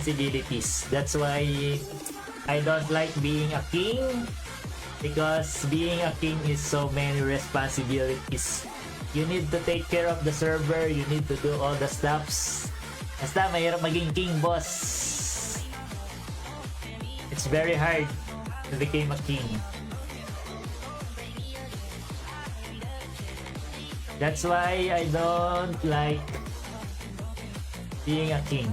responsibilities. That's why I don't like being a king, because being a king is so many responsibilities. You need to take care of the server, you need to do all the stuffs. Basta mahirap maging king, boss. It's very hard to become a king. That's why I don't like being a king.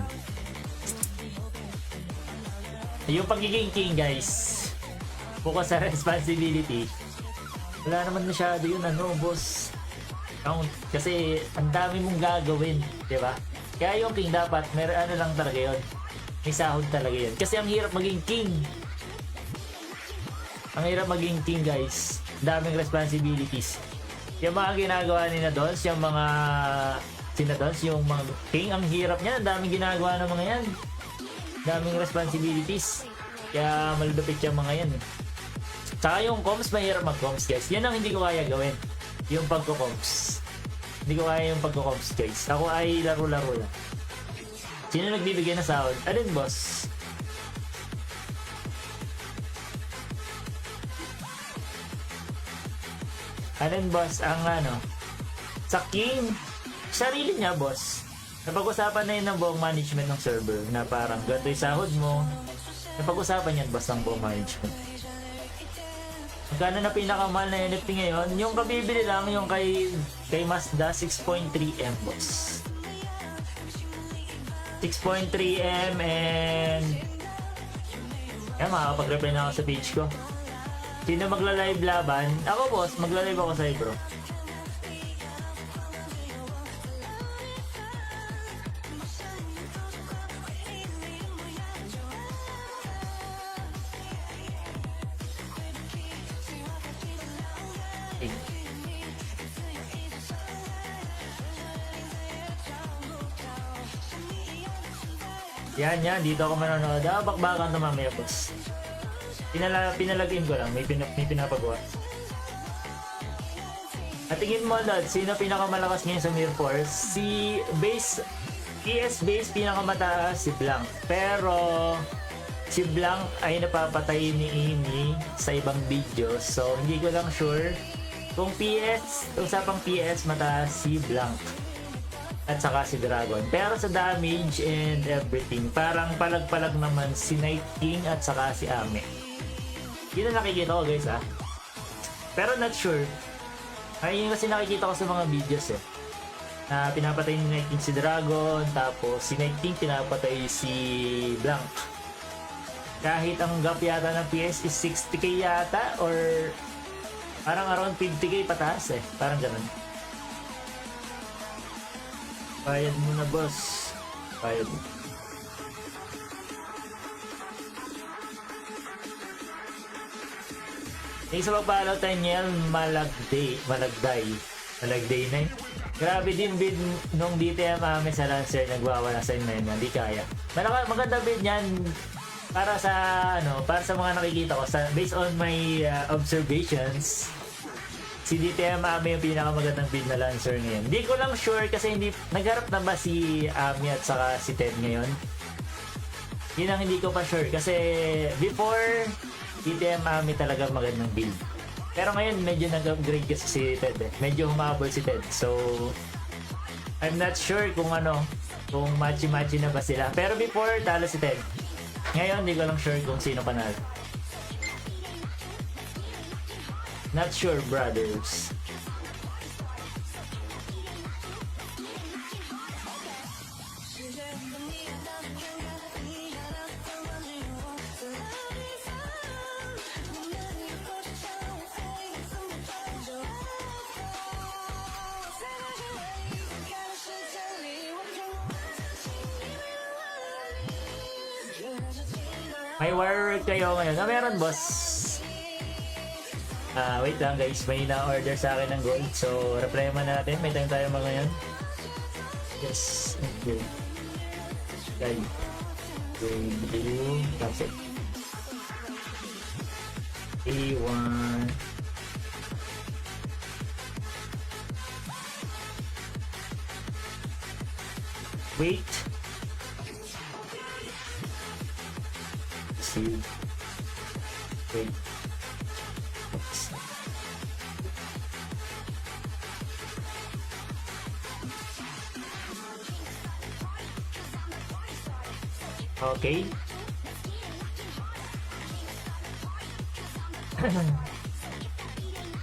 Yung pagiging king, guys, focus sa responsibility. Wala naman masyado yun, boss. Count. Kasi ang dami mong gagawin, di ba? Kaya yung king dapat, lang talaga yun. May sahod talaga yun. Kasi ang hirap maging king. Ang hirap maging king, guys. Daming responsibilities. Yung mga ginagawa ni na Dons, yung mga sina Dons, yung mga king, ang hirap niya. Ang daming ginagawa ng mga yan. Daming responsibilities. Kaya malulupit yung mga yan. Tsaka yung comms, mahirap mag-comms, guys. Yan ang hindi ko kaya gawin. Yung pagko-comms. Hindi ko kaya yung pagko-comms, guys. Ako ay laro-laro lang. Sino nagbibigay na sahod? Alin, boss? Alin, boss? Ang sa king, sarili niya, boss. Napag-usapan na yun ng buong management ng server na parang ganito yung sahod mo. Napag-usapan yan, boss, ng buong management. Magkano na pinakamahal na NFT ngayon? Yung kabibili lang, yung kay Mazda 6.3M, boss. 6.3M and makakapag-reply na ako sa page ko. Sino magla-live laban? Ako, boss, magla-live ako sa'yo, bro. Yan, dito ako manonood. Bakbakan na mamaya, boss. Pinalagin ko lang, may pinapagawa. At tingin mo, Lod, sino pinakamalakas ngayon sa Mirror Force? Si PS Base pinakamataas, si Blanc. Pero si Blanc ay napapatay ni Amy sa ibang video. So hindi ko lang sure kung usapang PS mataas si Blanc at saka si Dragon. Pero sa damage and everything, parang palag-palag naman si Night King at saka si Ame. Yun ang nakikita ko, guys, Pero not sure. Ay, yun kasi nakikita ko sa mga videos, na pinapatay ni Night King si Dragon, tapos si Night King pinapatay si Blanc. Kahit ang gap yata ng PS is 60k yata, or parang around 50k pataas, parang ganun. Bayad muna, boss. Bayad. Yung sa pagpalaw, Tanyel Malagday na yun. Grabe din bid nung DTM amin sa Lancer, nagwawala sa inyo, hindi kaya. Maganda bid yan para sa mga nakikita ko, based on my observations. Si DTM Ami yung pinakamagandang build na Lancer ngayon. Hindi ko lang sure kasi nagharap na ba si Ami at saka si Ted ngayon? Yun ang hindi ko pa sure kasi before DTM Ami talaga magandang build. Pero ngayon medyo nag-upgrade kasi si Ted Medyo humabol si Ted. So I'm not sure kung matchy-matchy na ba sila. Pero before talo si Ted. Ngayon hindi ko lang sure kung sino panalo. Not sure, brothers. May wire kayo ngayon? Meron, boss. Wait lang, guys, may na-order sa akin ng gold. So, reply mo natin. May time tayo mga ngayon. Yes, okay. Okay. That's it. A1. Wait. receive. Wait. Oops. Okay.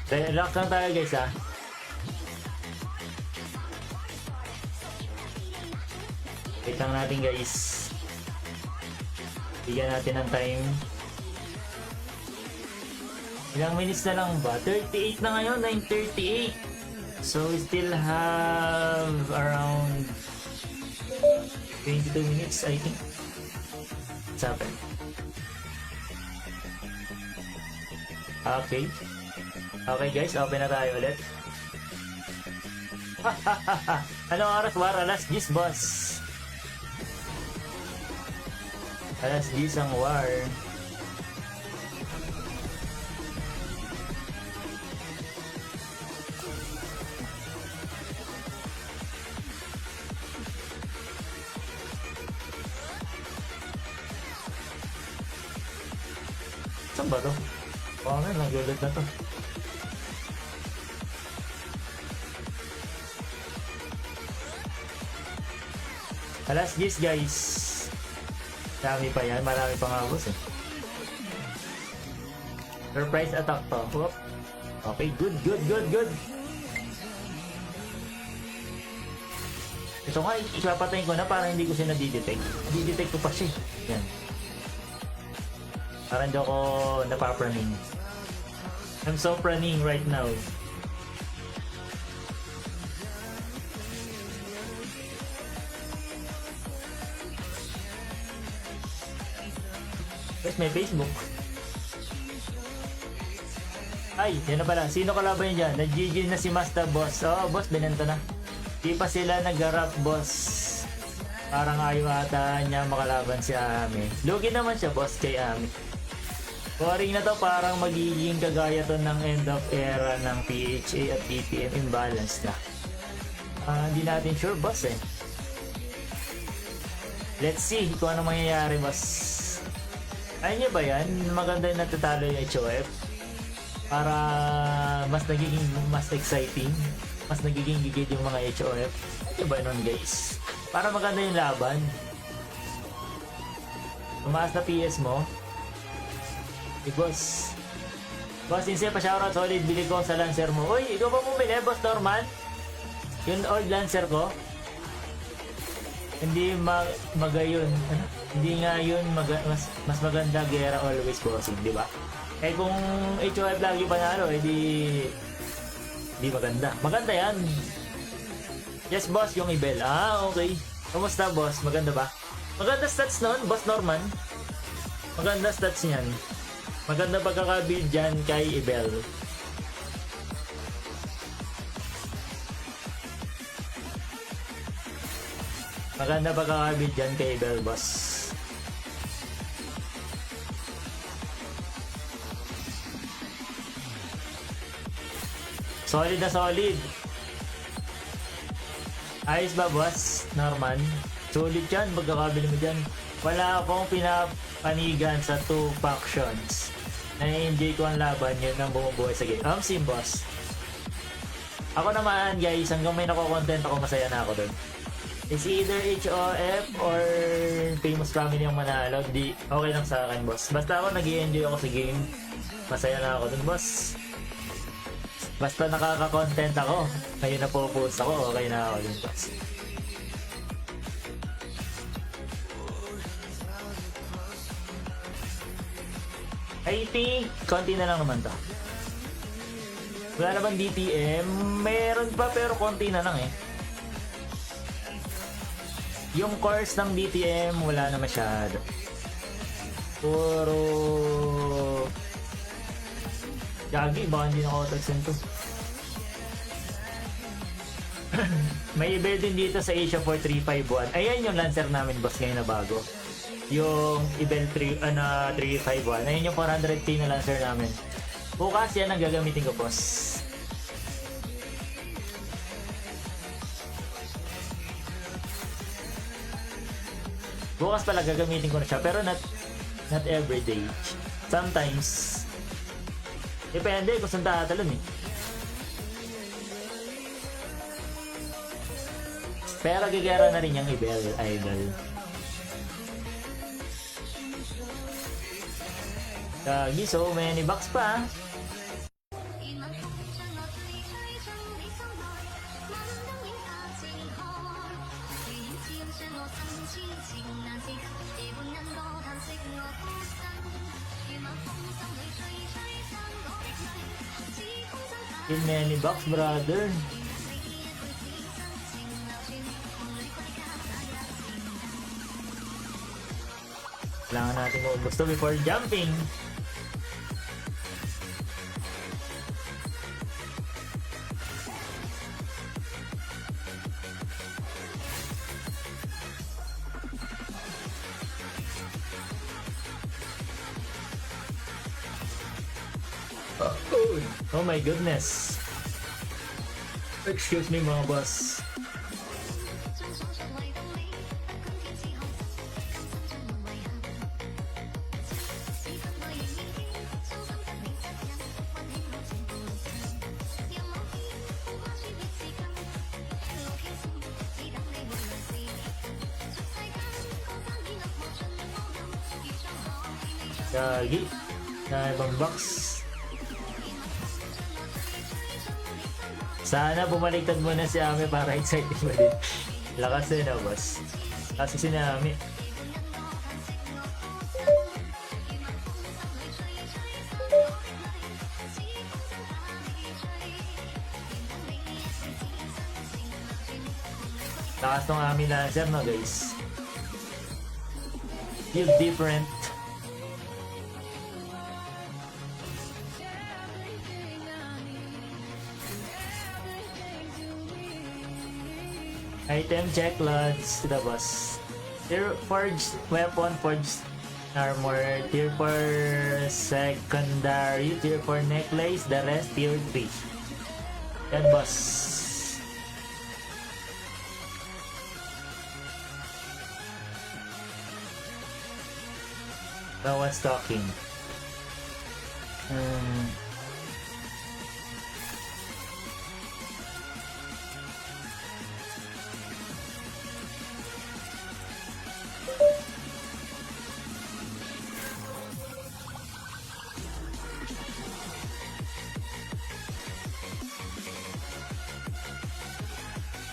Relax lang tayo guys ha. Wait lang natin guys. Bigyan natin ng time. Ilang minutes na lang ba? 38 na ngayon, 9:38. So we still have around 22 minutes I think. What's happened? Okay. Okay guys, open na tayo ulit. Anong oras war? Alas 10 boss. Alas 10 ang war. Saan ba to? Oo nga, nagulat na to. Alas 10 guys. Dami pa yan, marami pang abos eh. Surprise attack to. Whoop. Okay, good. Ito nga, ipapatayin ko na para hindi ko siya nadidetect. Nadidetect ko pa siya. Yan. Para hindi ako napapraning. I'm so praning right now. Where's my Facebook? Ay, yan na pala. Sino kalaban niya dyan? Nag-GG na si Master Boss. Oh, boss, binenta na. Di pa sila nag-rap, boss. Parang ayaw ata niya makalaban si Ami. Lugi naman siya, boss, kay Ami. Boring na to, parang magiging kagaya to ng end of era ng PHA at PPM imbalance na. Hindi natin sure, boss eh. Let's see kung ano mangyayari, boss. Ayun nyo ba yan? Maganda yung natatalo yung HOF. Para mas nagiging mas exciting. Mas nagiging gigid yung mga HOF. Ayun ba nun guys? Para maganda yung laban. Tumaas na PS mo. Hey boss. Boss, Insay, pa-shoutout solid. Bili ko sa Lancer mo. Uy, ikaw ba bumili, Boss Norman? Yung old Lancer ko? Hindi magayon. Hindi nga yun mas maganda gera always bossing, di ba? Eh kung HOF lagi panalo, di maganda. Maganda yan. Yes boss, yung Ibel. Okay. Kamusta boss? Maganda ba? Maganda stats nun, Boss Norman. Maganda stats niyan. Maganda pagkakabuild dyan kay Ibel. Maganda pagkakabuild dyan kay Ibel, boss. Solid na solid. Ayos ba, boss Norman? Solid yan, pagkakabili mo dyan. Wala akong pinapanigan sa 2 factions. Na-enjoy ko ang laban, yun ang bumubuhay sa game. Sim, boss. Ako naman, guys, hanggang may nako-content ako, masaya na ako dun. It's either HOF or famous family yung manalo. Di, okay lang sa akin, boss. Basta ako nag-i-enjoy ako sa game, masaya na ako dun, boss. Basta nakaka-content ako, ngayon na po-post ako, okay na ako dun, boss. I think, konti na lang naman to. Wala naman DTM. Meron pa pero konti na lang eh. Yung course ng DTM, wala na masyado. Puro... Gagi, baka hindi naka-auto-extend to. May iba din dito sa Asia 4351. Ayan yung Lancer namin, boss, ngayon na bago. Yung Ibel 351. Ayun yung 400k na Lancer namin. Bukas yan ang gagamitin ko, boss. Bukas pala gagamitin ko na siya. Pero Not every day. Sometimes. Depende kung saan tatalon eh. Pero gigera na rin yung idol. Gagi, so many bucks pa. In many bucks, brother. Kailangan natin maubos to before jumping. Oh my goodness. Excuse me mga boss. Gagi. Na ibang box. Sana bumaliktad muna si Ami para exciting mo din. Lakas din na boss. Kasi si Ami. Lakas ng Ami Lancer no guys. Feel different. Item check loads to the boss. Tier forged weapon, forged armor, tier 4 secondary, tier 4 necklace, the rest tier 3. Yan boss. No one's talking.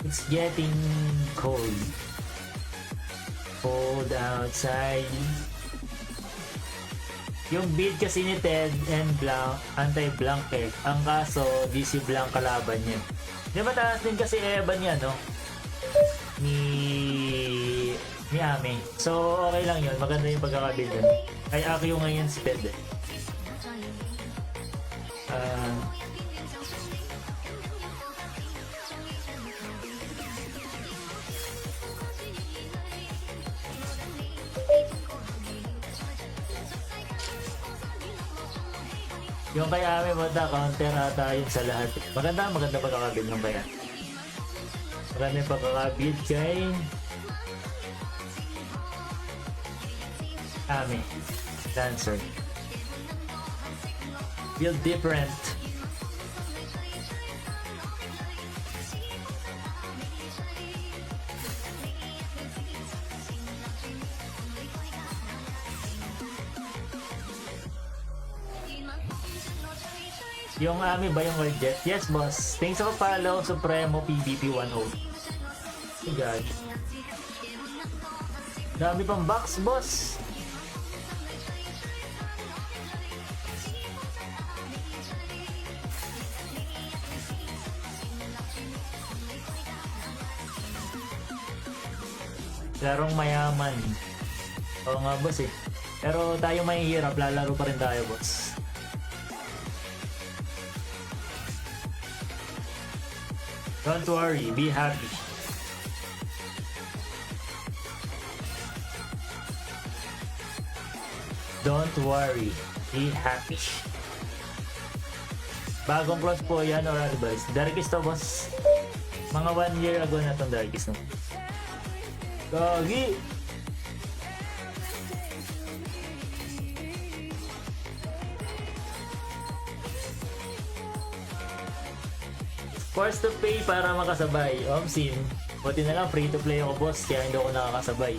It's getting cold. Cold outside. Yung build kasi ni Ted and Blanc, anti-Blanc eh. Ang kaso, DC Blanc kalaban niya. Di ba taas din kasi Evan niya, no? Ni Ami. So, okay lang yun. Maganda yung pagkakabuild yun. Ay, Akio ngayon si Ted eh. Yung kay Ami mata, counter ata yun sa lahat. Maganda pagkakabuild ng kaya. Maganda yung pagkakabuild kay Ami Dancer. Build different. Yung Ami ba yung World Jet? Yes boss. Thanks sa follow Supremo PBP 10. Oh god. Dami pang box boss. Larong mayaman. Oo nga boss eh. Pero tayo mahihirap, lalaro pa rin tayo boss. Don't worry, be happy. Don't worry, be happy. Bagong close po yan or advice. Darkest to boss. Mga 1 year ago na itong Darkest no. Gagi! Forced to pay para makasabay. Omsin, buti na lang free to play ako boss, kaya hindi ako nakakasabay.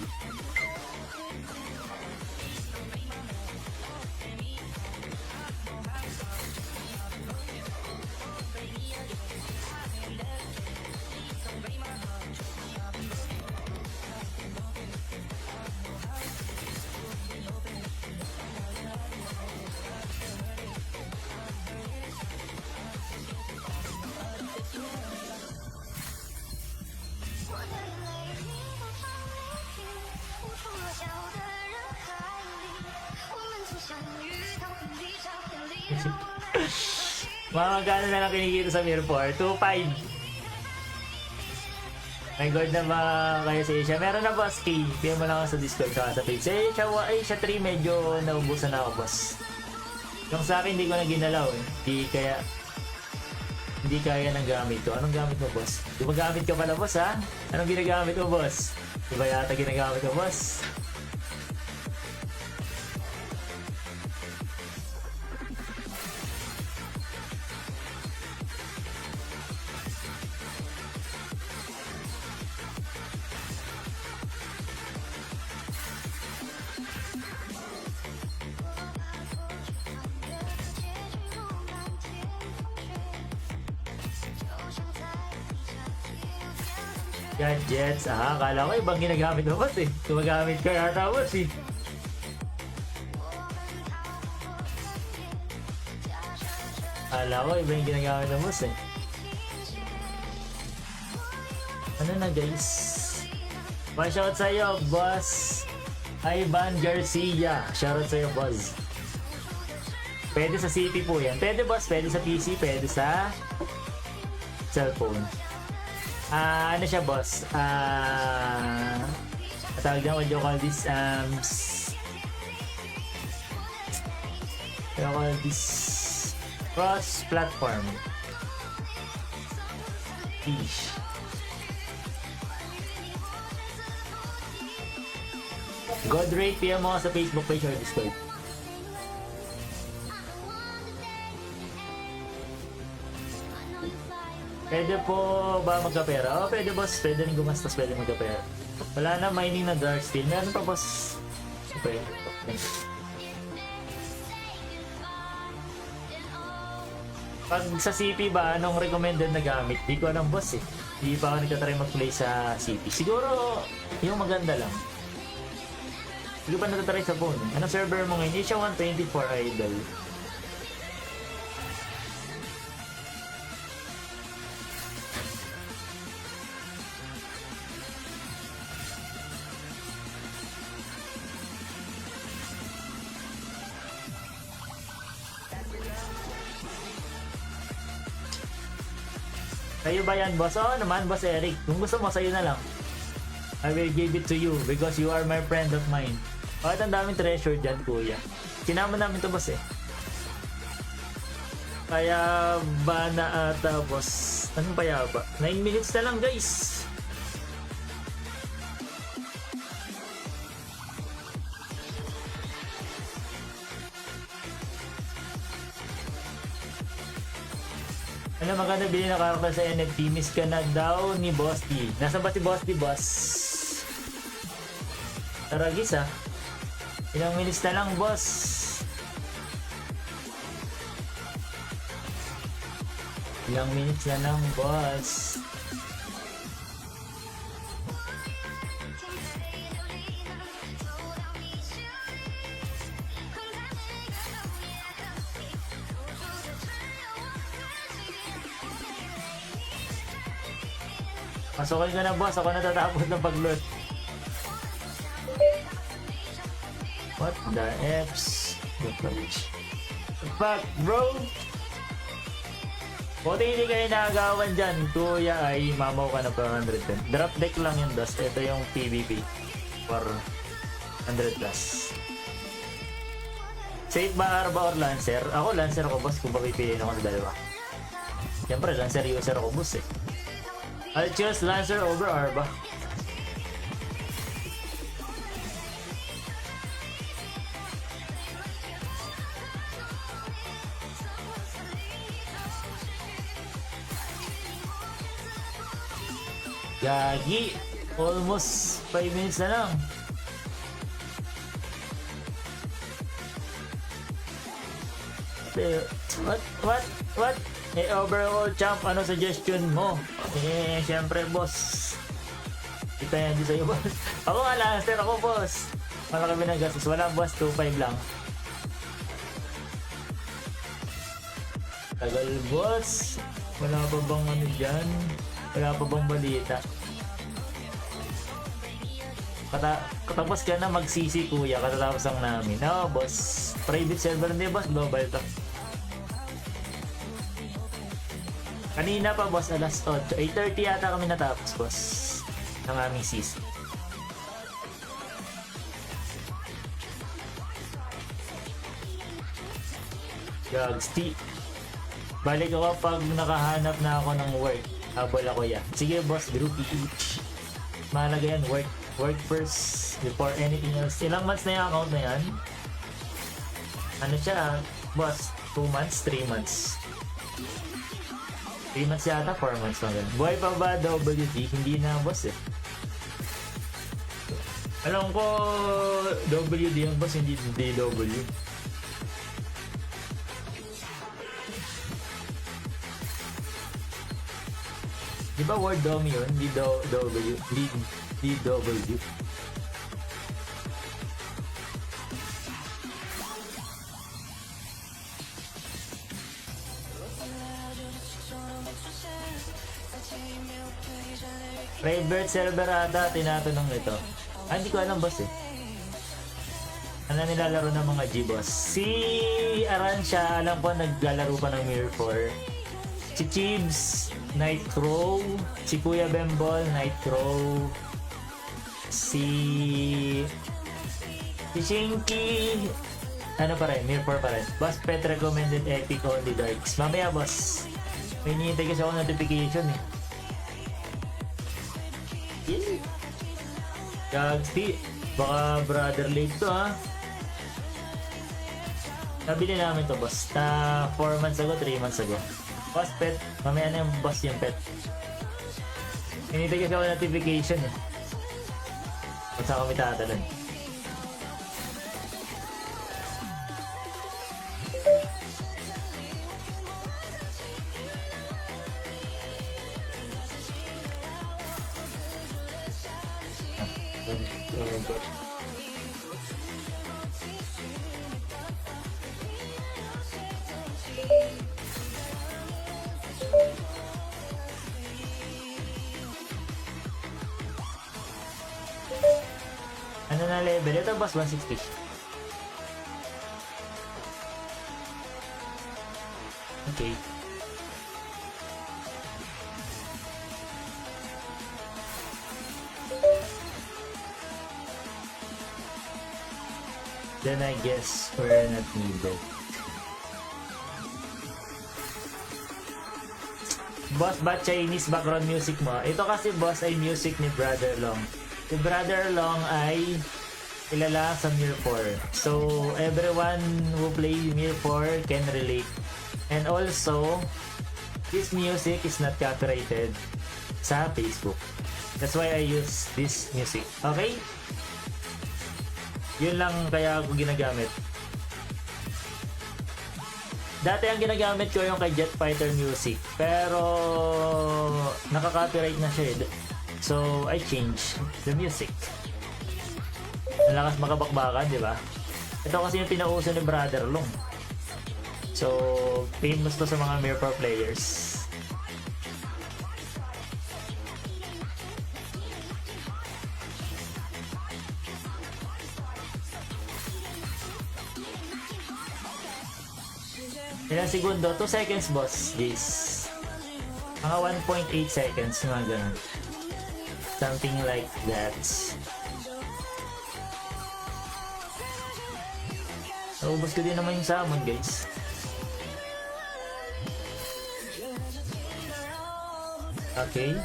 Mga magkano na lang kinikita sa Mirror 2.5. May gold na ba kayo sa Asia? Meron na boss key. PM mo lang ako sa Discord sa page. Asia 3 medyo naubusan na ako boss. Yung sa akin hindi ko na ginalaw eh. Hindi kaya ng gamit ko. Anong gamit mo boss? Gumagamit ka pala boss ha? Anong ginagamit mo boss? Diba yata ginagamit mo boss? Gadgets, akala ko ibang ginagamit mo boss eh. Gumagamit ka yata boss eh. Akala ko iba yung ginagamit mo boss eh. Ano na guys? Pa-shout sa'yo boss Ivan Garcia. Shoutout sa'yo boss. Pwede sa CP po yan. Pwede boss, pwede sa PC, pwede sa cellphone. Ano siya boss? Tawag na, what do you call this? What do you call this? Cross-platform. Ish. God rate, PM mo sa Facebook page or Discord. Pwede po ba magkapera? Oo, pwede boss. Pwede rin gumastos, pwede magkapera. Wala na mining na dark steel. Meron pa boss. Okay. Pag sa CP ba, anong recommended na gamit? Di ko alam boss eh. Di pa ako nagtatry mag-play sa CP. Siguro, yung maganda lang. Hindi ko pa natatry sa phone. Anong server mo ngayon? Asia 124 idol. Sa'yo ba yan, boss? Oo naman, boss Eric. Kung gusto mo, sa'yo na lang. I will give it to you because you are my friend of mine. Bakit ang daming treasure dyan, kuya? Sinama namin to, boss eh. Kaya ba na ata, boss? Anong kaya ba? 9 minutes na lang, guys. Ano maganda bilhin na karakter sa NFT? Miss ka na daw ni Boss D. Nasaan ba si Boss D, boss? Taragis ah. Ilang minutes na lang, boss. Ilang minutes na lang, boss. Masukin ko na, boss. Ako natatapos ng pag-load. What the F's? Fuck, bro! Buti hindi kayo nakagawan dyan. Kuya ay mamaw ka na per 110. Drop deck lang yun, boss. Ito yung PvP. For 100 plus. Safe ba Arba or Lancer? Ako Lancer ako, boss. Kung papipiliin ako sa dalawa. Siyempre, Lancer user ako, boss eh. I'll choose Lancer over Arba. Gagi. Almost 5 minutes na lang. What? Eh, overall champ, ano suggestion mo? Eh, syempre, boss. Kita yan din sa'yo, boss. Ako nga, Lancer. Ako, boss. Malaki binagastos. Wala, boss. 2.5 lang. Tagal, boss. Wala pa bang ano dyan? Wala pa bang balita? Katapos ka na magsisi, kuya. Katatapos lang namin. No, boss. Private server hindi, boss. Global to. Kanina pa, boss, alas 8. 8:30 yata kami natapos, boss, ng aming sisi. Gags, balik ako pag nakahanap na ako ng work. Habol ako yan. Sige, boss, group each. Mahalaga yan, work first before anything else. Ilang months na yung account na yan? Ano siya, boss? 2 months? 3 months? 3 months yata, 4 months na ganun. Buhay pa ba WD? Hindi na, boss eh. Alam ko WD yung boss, hindi DW. Di ba word dom yun? DW. DW. Private server ata, tinatanong nito. Hindi ko alam, boss eh. Ano nilalaro ng mga G-boss? Si Arancia, alam ko naglalaro pa ng Mirror 4. Si Chibs, Nitro. Si Kuya Bembol, Nitro. Si Shinky, ano pa rin, Mirror 4 pa rin. Boss Pet recommended Epic only Darks. Mamaya, boss. May hinihintay kasi ako notification eh. Gagsti, baka brother late to ha. Nabili namin to, boss, na 4 months ago, 3 months ago. Boss Pet, mamaya na yung boss yung pet. Hinintay kasi ako notification eh. Kung saan kami tatalan. Ano na level? Ito, boss, 160. Okay. Then I guess we're not needed. Boss, ba Chinese background music mo? Ito kasi, boss, ay music ni Brother Long. Si Brother Long ay kilala sa Mirror 4. So, everyone who play Mirror 4 can relate. And also, this music is not copyrighted sa Facebook. That's why I use this music. Okay? Yun lang kaya ako ginagamit. Dati ang ginagamit ko yung kay Jet Fighter Music. Pero, nakaka-copyright na siya eh. So, I changed the music. Ang lakas makabakbakan, di ba? Ito kasi yung pinauso ni Brother Long. So, famous to sa mga Mirror players. Ilang segundo? 2 seconds, boss. Yes. Mga 1.8 seconds, mga ganun. Something like that. Naubos ko din naman yung salmon, guys. Okay.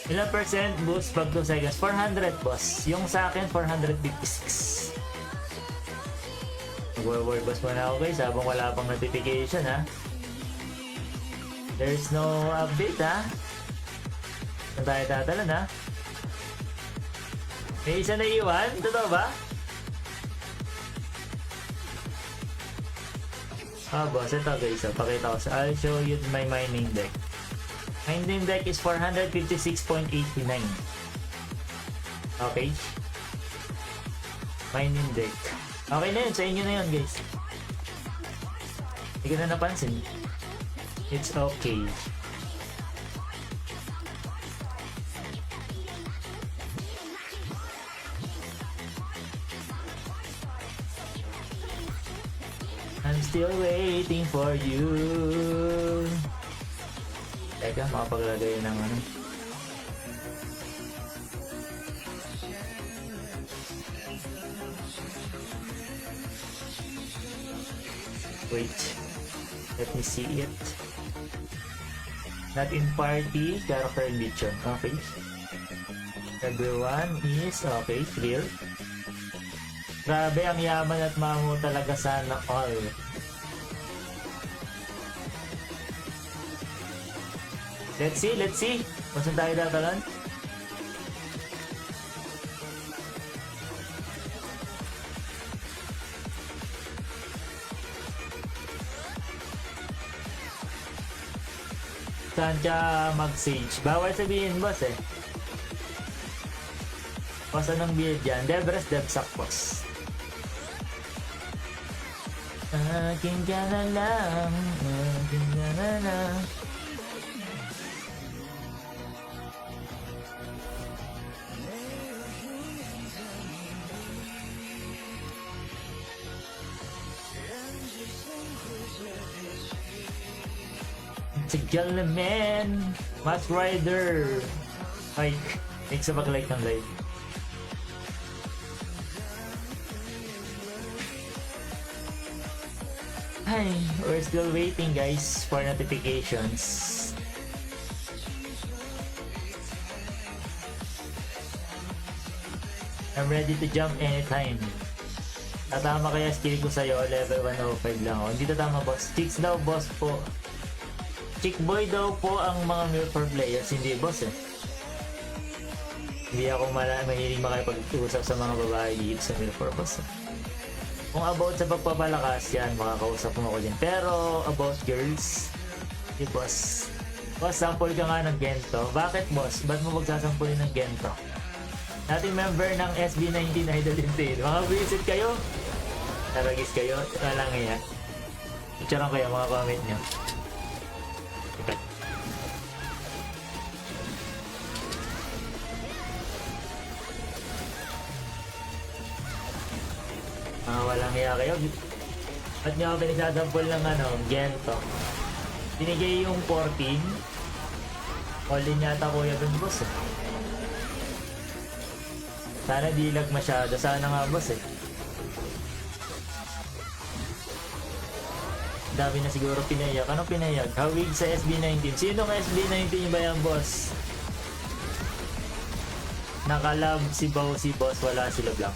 Ilang percent boost pag 2 seconds? 400, boss. Yung sa akin, 456. Mag-work boss muna ako, guys, habang wala pang notification, ha. There's no update, ha. Saan tayo tatalan ha? May isa na iwan? Totoo ba? Boss, ito guys. Pakita ko sa... I'll show you my mining deck. Mining deck is 456.89. Okay. Mining deck. Okay na yun. Sa inyo na yun guys. Hindi ko na napansin. It's okay. I'm still waiting for you. Teka, makapaglagay ng ano. Wait. Let me see it. Not in party, character edition. Okay. Everyone is okay, clear. Grabe, ang yaman at mamu talaga sana all. Let's see. Kung saan tayo datalan? Saan siya mag-sage? Bawal sabihin, boss eh. Boss, anong build dyan? Debres, Debsak, boss. Akin ka na lang. Akin ka na lang. Sige man, Mask Rider. Ay, thanks sa pag-like ng live. Ay, we're still waiting guys for notifications. I'm ready to jump anytime. Tatama kaya skill ko sa'yo, level 105 lang ako. Hindi tatama boss. Chicks daw boss po. Chick boy daw po ang mga Milford players, hindi boss eh. Hindi ako mahilig makipag-usap sa mga babae dito sa Milford boss. Kung about sa pagpapalakas yan, makakausap mo ako din. Pero about girls, di boss. Boss, sample ka nga ng Gento. Bakit boss? Ba't mo magsasampulin ng Gento? Dating member ng SB19 Idol Intel. Mga visit kayo? Taragis kayo? Walang yan. Picturean kayo mga comment nyo. Walang hiya kayo. At nyo ako pinagsasampol ng Gento. Binigay yung 14. All in yata kuya dun boss eh. Sana di lag masyado. Sana nga boss eh. Dami na siguro pinayag. Anong pinayag? Hawig sa SB19. Sino ka SB19 ba yan boss? Nakalab si boss. Wala sila lang.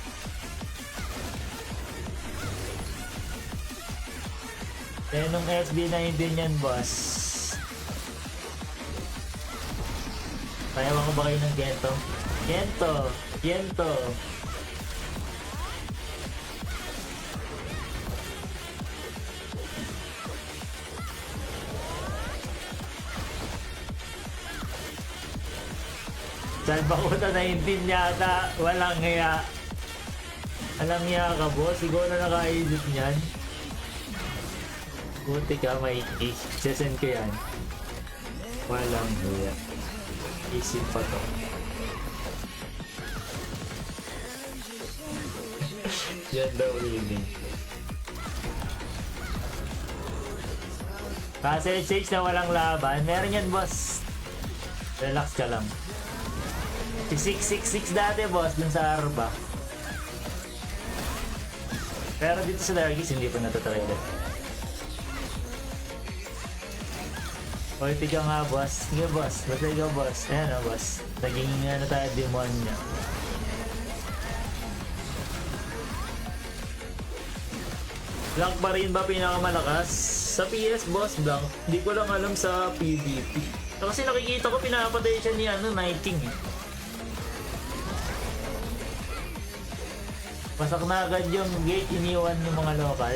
Kaya nung SB19 yan boss. Payawan ko ba kayo ng Gento? Gento. Salbakuta 19 yata. Walang hiya. Walang hiya ka boss. Siguro na nakaisip niyan. Buti ka may sesend ko yan. Walang hiya. Isip pa to. Yan daw winning. Kasi stage na walang laban. Meron yan boss. Relax ka lang. Si 666 dati boss dun sa Arba. Pero dito sa Dargis hindi pa natatrailer. Ulti ka nga boss. Sige boss. Basta ikaw boss. Ayan o boss. Naging tayo demonyo. Blank pa rin ba pinakamalakas? Sa PS boss Blank. Hindi ko lang alam sa PvP. Kasi nakikita ko pinapatay siya ni Night King eh. Pasak na agad yung gate, iniwan yung mga local.